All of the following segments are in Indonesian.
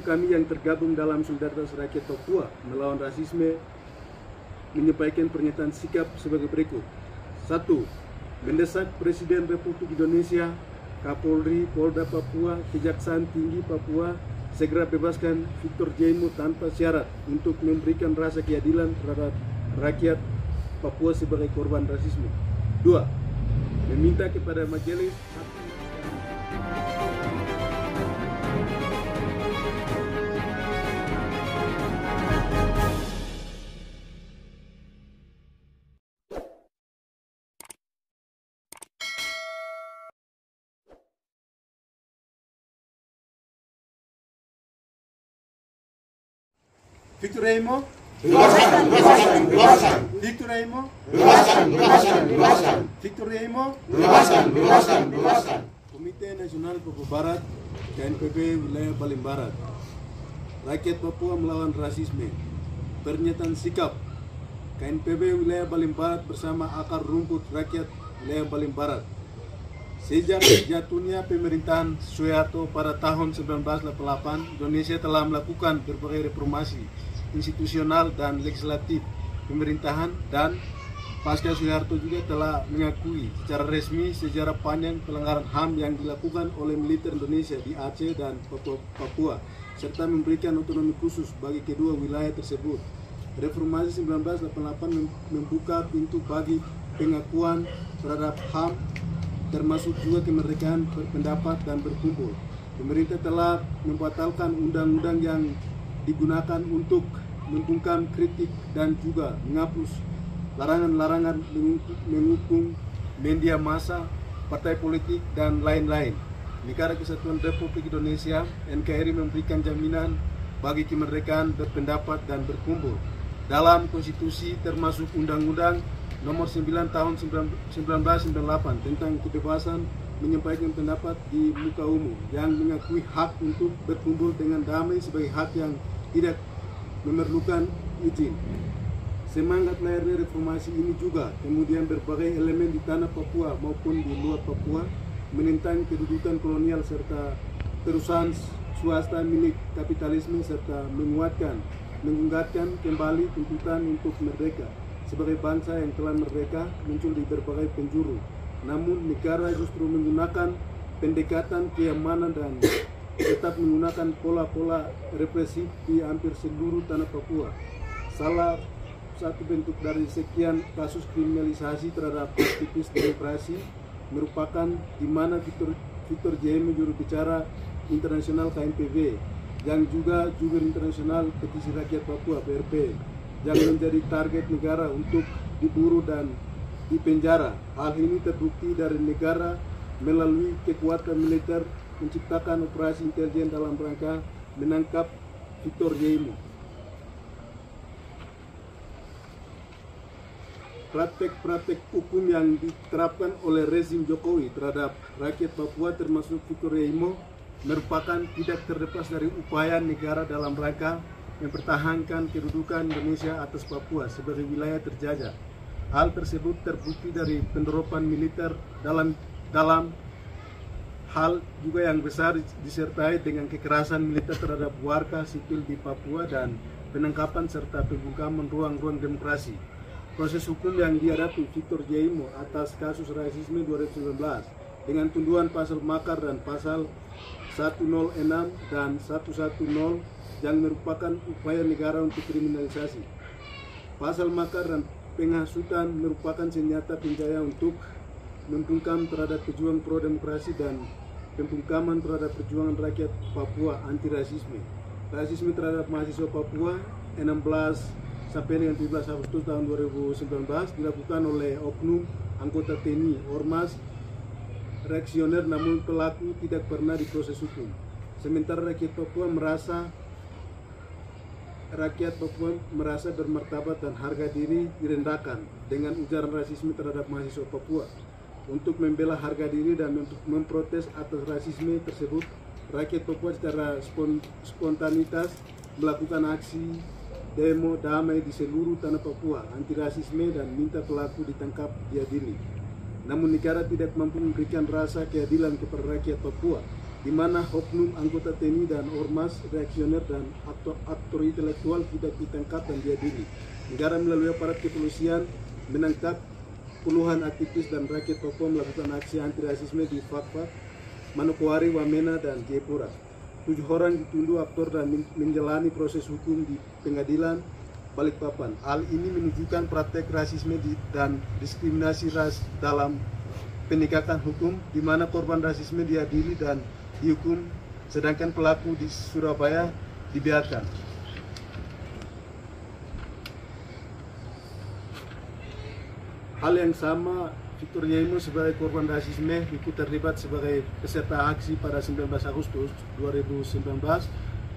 kami yang tergabung dalam Solidaritas Rakyat Papua Melawan Rasisme menyampaikan pernyataan sikap sebagai berikut. 1. Mendesak Presiden Republik Indonesia, Kapolri, Polda Papua, Kejaksaan Tinggi Papua segera bebaskan Victor Jaimo tanpa syarat untuk memberikan rasa keadilan terhadap rakyat Papua sebagai korban rasisme. 2. Meminta kepada Majelis Victor Jaimo, bebaskan. Victor Jaimo, Bebaskan. Victor Jaimo, Bebaskan. Komite Nasional Papua Barat, KNPB Wilayah Paling Barat. Rakyat Papua Melawan Rasisme. Pernyataan sikap KNPB Wilayah Paling Barat bersama Akar Rumput Rakyat Wilayah Paling Barat. Sejak jatuhnya pemerintahan Soeharto pada tahun 1988, Indonesia telah melakukan berbagai reformasi institusional dan legislatif pemerintahan, dan pasca Soeharto juga telah mengakui secara resmi sejarah panjang pelanggaran HAM yang dilakukan oleh militer Indonesia di Aceh dan Papua, serta memberikan otonomi khusus bagi kedua wilayah tersebut. Reformasi 1988 membuka pintu bagi pengakuan terhadap HAM, termasuk juga kemerdekaan berpendapat dan berkumpul. Pemerintah telah membatalkan undang-undang yang digunakan untuk membungkam kritik dan juga menghapus larangan-larangan menghukum media massa, partai politik, dan lain-lain. Negara Kesatuan Republik Indonesia (NKRI) memberikan jaminan bagi kemerdekaan berpendapat dan berkumpul dalam konstitusi, termasuk Undang-Undang Nomor 9 Tahun 1998 tentang kebebasan menyampaikan pendapat di muka umum, yang mengakui hak untuk berkumpul dengan damai sebagai hak yang tidak memerlukan izin. Semangat lahirnya reformasi ini juga kemudian berbagai elemen di tanah Papua maupun di luar Papua menentang kedudukan kolonial serta perusahaan swasta milik kapitalisme, serta menguatkan kembali tuntutan untuk merdeka sebagai bangsa yang telah merdeka muncul di berbagai penjuru. Namun negara justru menggunakan pendekatan keamanan dan tetap menggunakan pola-pola represif di hampir seluruh tanah Papua. Salah satu bentuk dari sekian kasus kriminalisasi terhadap aktivis demokrasi merupakan di mana Victor Jaimo, juru bicara internasional KNPB, yang juga jubir internasional Petisi Rakyat Papua (PRP), yang menjadi target negara untuk diburu dan dipenjara. Hal ini terbukti dari negara melalui kekuatan militer menciptakan operasi intelijen dalam rangka menangkap Victor Jaimo. Praktek-praktek hukum yang diterapkan oleh rezim Jokowi terhadap rakyat Papua termasuk Victor Jaimo merupakan tidak terlepas dari upaya negara dalam rangka mempertahankan kedudukan Indonesia atas Papua sebagai wilayah terjajah. Hal tersebut terbukti dari penerapan militer dalam hal juga yang besar disertai dengan kekerasan militer terhadap warga sipil di Papua dan penangkapan serta pembungkaman ruang-ruang demokrasi. Proses hukum yang dihadapi Victor Jaimo atas kasus rasisme 2019 dengan tuduhan pasal makar dan pasal 106 dan 110 yang merupakan upaya negara untuk kriminalisasi. Pasal makar dan penghasutan merupakan senjata penjaya untuk membungkam terhadap pejuang pro demokrasi dan pembungkaman terhadap perjuangan rakyat Papua anti rasisme. Rasisme terhadap mahasiswa Papua 16 sampai dengan 17 Agustus tahun 2019 dilakukan oleh oknum anggota TNI Ormas reaksioner, namun pelaku tidak pernah diproses hukum. Sementara rakyat Papua merasa bermartabat dan harga diri direndahkan dengan ujaran rasisme terhadap mahasiswa Papua. Untuk membela harga diri dan untuk memprotes atas rasisme tersebut, rakyat Papua secara spontanitas melakukan aksi demo damai di seluruh tanah Papua anti rasisme dan minta pelaku ditangkap diadili. Namun negara tidak mampu memberikan rasa keadilan kepada rakyat Papua. di mana oknum anggota TNI dan ormas reaksioner dan aktor intelektual tidak ditangkap dan diadili. Negara melalui aparat kepolisian menangkap puluhan aktivis dan rakyat Papua melakukan aksi anti rasisme di Fakfak, Manokwari, Wamena, dan Jayapura. 7 orang dituduh aktor dan menjalani proses hukum di pengadilan Balikpapan. Hal ini menunjukkan praktek rasisme dan diskriminasi ras dalam penegakan hukum, di mana korban rasisme diadili dan dihukum, sedangkan pelaku di Surabaya dibiarkan. Hal yang sama, Victor Yemo sebagai korban rasisme ikut terlibat sebagai peserta aksi pada 19 Agustus 2019,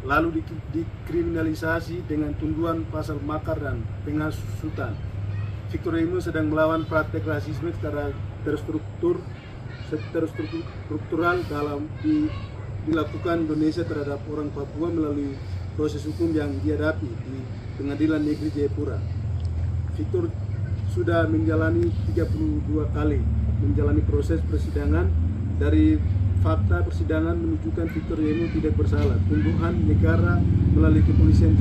lalu dikriminalisasi dengan tuduhan pasal makar dan penghasutan. Victor Yemo sedang melawan praktek rasisme secara terstruktural dalam dilakukan Indonesia terhadap orang Papua melalui proses hukum yang dihadapi di Pengadilan Negeri Jayapura. Victor sudah menjalani 32 kali menjalani proses persidangan. Dari fakta persidangan menunjukkan Victor Yemo tidak bersalah. Tuduhan negara melalui kepolisian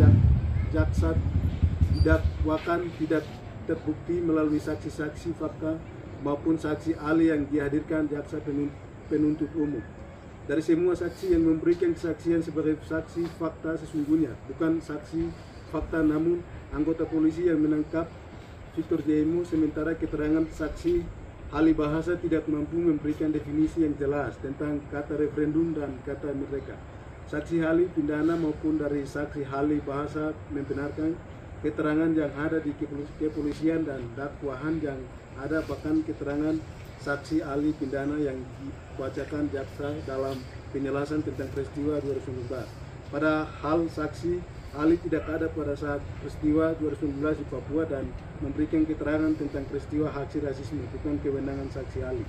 jaksa didakwakan tidak terbukti melalui saksi-saksi fakta maupun saksi ahli yang dihadirkan jaksa penuntut umum. Dari semua saksi yang memberikan kesaksian sebagai saksi fakta sesungguhnya, bukan saksi fakta, namun anggota polisi yang menangkap Victor Yemo, sementara keterangan saksi ahli bahasa tidak mampu memberikan definisi yang jelas tentang kata referendum dan kata merdeka. Saksi ahli pidana maupun dari saksi ahli bahasa membenarkan keterangan yang ada di kepolisian dan dakwaan yang ada, bahkan keterangan saksi ahli pidana yang dibacakan jaksa dalam penjelasan tentang peristiwa 2019. Padahal saksi ahli tidak ada pada saat peristiwa 2019 di Papua dan memberikan keterangan tentang peristiwa aksi rasisme, bukan kewenangan saksi ahli.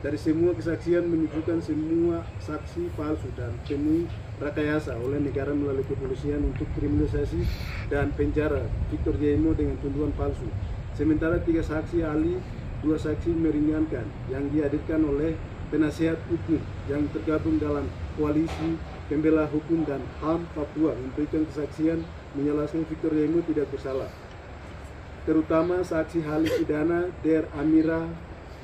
Dari semua kesaksian menunjukkan semua saksi palsu dan penuh rekayasa oleh negara melalui kepolisian untuk kriminalisasi dan penjara Victor Yemo dengan tuduhan palsu. Sementara 3 saksi ahli, 2 saksi meringankan yang dihadirkan oleh penasihat hukum yang tergabung dalam koalisi pembela hukum dan HAM Papua memberikan kesaksian menjelaskan Victor Yemo tidak bersalah. Terutama saksi ahli pidana Der Amira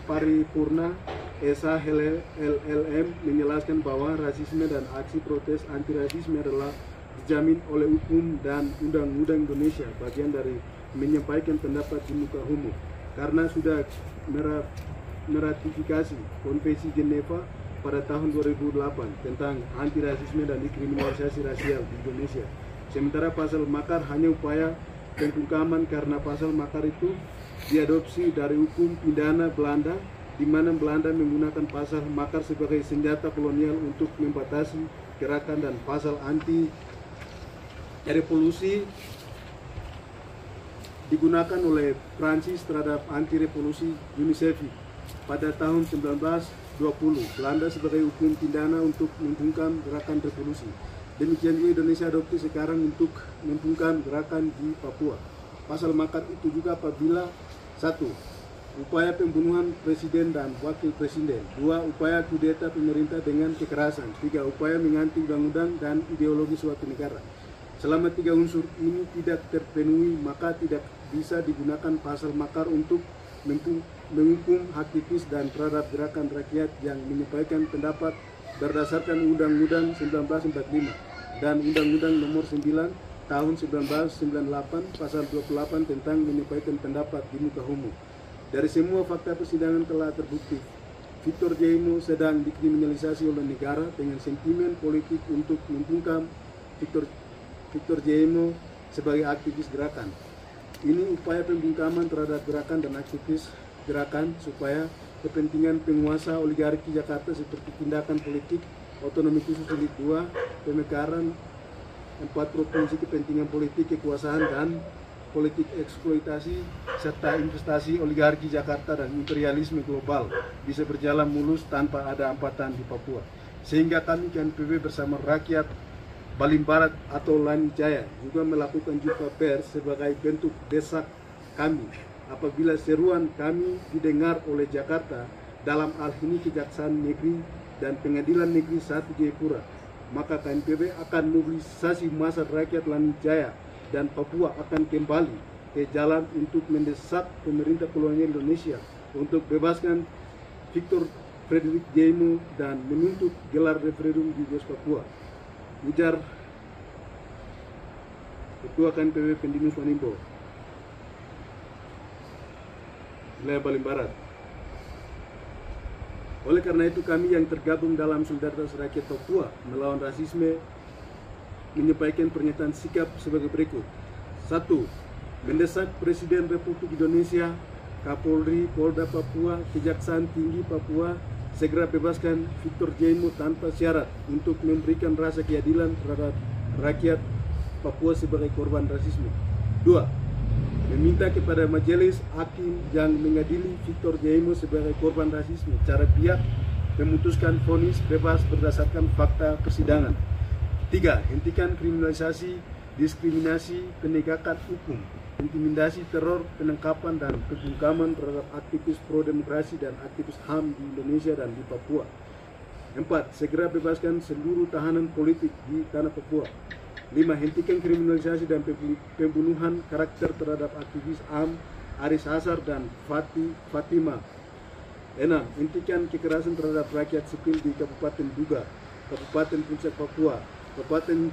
Paripurna SH LLM menjelaskan bahwa rasisme dan aksi protes anti rasisme adalah dijamin oleh hukum dan undang-undang Indonesia, bagian dari menyampaikan pendapat di muka umum karena sudah meratifikasi Konvensi Geneva pada tahun 2008 tentang anti rasisme dan dikriminalisasi rasial di Indonesia. Sementara pasal makar hanya upaya pembungkaman karena pasal makar itu diadopsi dari hukum pidana Belanda, di mana Belanda menggunakan pasal makar sebagai senjata kolonial untuk membatasi gerakan, dan pasal anti revolusi digunakan oleh Prancis terhadap anti revolusi UNICEF pada tahun 1920. Belanda sebagai hukum pidana untuk membungkam gerakan revolusi. Demikian juga Indonesia adopsi sekarang untuk membungkam gerakan di Papua. Pasal makar itu juga apabila 1. Upaya pembunuhan presiden dan wakil presiden. 2. Upaya kudeta pemerintah dengan kekerasan. 3. Upaya mengganti undang-undang dan ideologi suatu negara. Selama 3 unsur ini tidak terpenuhi, maka tidak bisa digunakan pasal makar untuk menghukum aktivis dan terhadap gerakan rakyat yang menyampaikan pendapat berdasarkan Undang-Undang 1945 dan Undang-Undang Nomor 9 Tahun 1998 Pasal 28 tentang menyampaikan pendapat di muka umum. Dari semua fakta persidangan telah terbukti Victor Yemo sedang dikriminalisasi oleh negara dengan sentimen politik untuk membungkam Victor Yemo sebagai aktivis gerakan. Ini upaya pembungkaman terhadap gerakan dan aktivis gerakan supaya kepentingan penguasa oligarki Jakarta seperti tindakan politik, otonomi khusus jilid 2, pemekaran 4 provinsi, kepentingan politik, kekuasaan, dan politik eksploitasi serta investasi oligarki Jakarta dan imperialisme global bisa berjalan mulus tanpa ada hambatan di Papua. Sehingga kami KNPB bersama rakyat Balim Barat atau Lani Jaya juga melakukan jumpa pers sebagai bentuk desak kami apabila seruan kami didengar oleh Jakarta, dalam hal ini Kejaksaan Negeri dan Pengadilan Negeri 1 Jayapura, maka KNPB akan mobilisasi massa rakyat Lanijaya dan Papua akan kembali ke jalan untuk mendesak pemerintah kolonial Indonesia untuk bebaskan Victor Frederick Jaimo dan menuntut gelar referendum di West Papua. Ujar Ketua KNPB Pendinus Wanimbo, wilayah Balim Barat. Oleh karena itu kami yang tergabung dalam Solidaritas Rakyat Papua Melawan Rasisme menyampaikan pernyataan sikap sebagai berikut. 1. Mendesak Presiden Republik Indonesia, Kapolri, Polda Papua, Kejaksaan Tinggi Papua segera bebaskan Victor Jaimo tanpa syarat untuk memberikan rasa keadilan terhadap rakyat Papua sebagai korban rasisme. 2. Meminta kepada majelis hakim yang mengadili Victor Jaimo sebagai korban rasisme cara pihak memutuskan vonis bebas berdasarkan fakta persidangan. 3. Hentikan kriminalisasi, diskriminasi, penegakan hukum, intimidasi, teror, penangkapan dan pembungkaman terhadap aktivis pro-demokrasi dan aktivis HAM di Indonesia dan di Papua. 4. Segera bebaskan seluruh tahanan politik di tanah Papua. 5. Hentikan kriminalisasi dan pembunuhan karakter terhadap aktivis HAM, Aris Hazar dan Fatima. 6. Hentikan kekerasan terhadap rakyat sipil di Kabupaten Duga, Kabupaten Puncak Papua, Kabupaten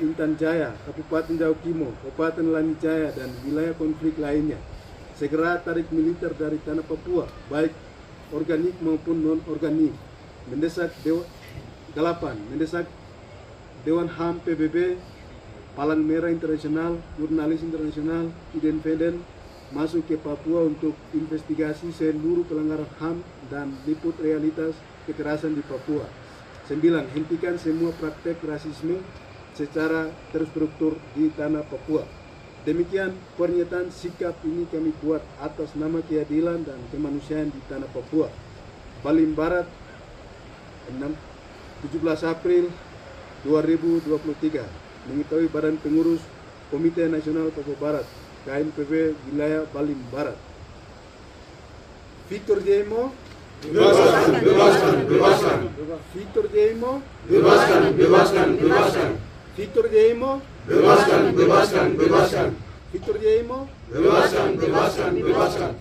Intan Jaya, Kabupaten Jaukimo, Kabupaten Lanijaya, dan wilayah konflik lainnya. Segera tarik militer dari tanah Papua, baik organik maupun non-organik. Mendesak Dewan HAM PBB, Palang Merah Internasional, Jurnalis Internasional, Independen masuk ke Papua untuk investigasi seluruh pelanggaran HAM dan liput realitas kekerasan di Papua. 9. Hentikan semua praktek rasisme secara terstruktur di tanah Papua. Demikian pernyataan sikap ini kami buat atas nama keadilan dan kemanusiaan di tanah Papua. Balim Barat, 17 April 2023. Mengetahui Badan Pengurus Komite Nasional Papua Barat, KNPB Wilayah Balim Barat. Victor Jaimo, Bebaskan, bebaskan, bebaskan. Victor Jaimo, Bebaskan, bebaskan, bebaskan. Victor Jaimo, Bebaskan, bebaskan, bebaskan. Victor Jaimo. Bebaskan, bebaskan, bebaskan.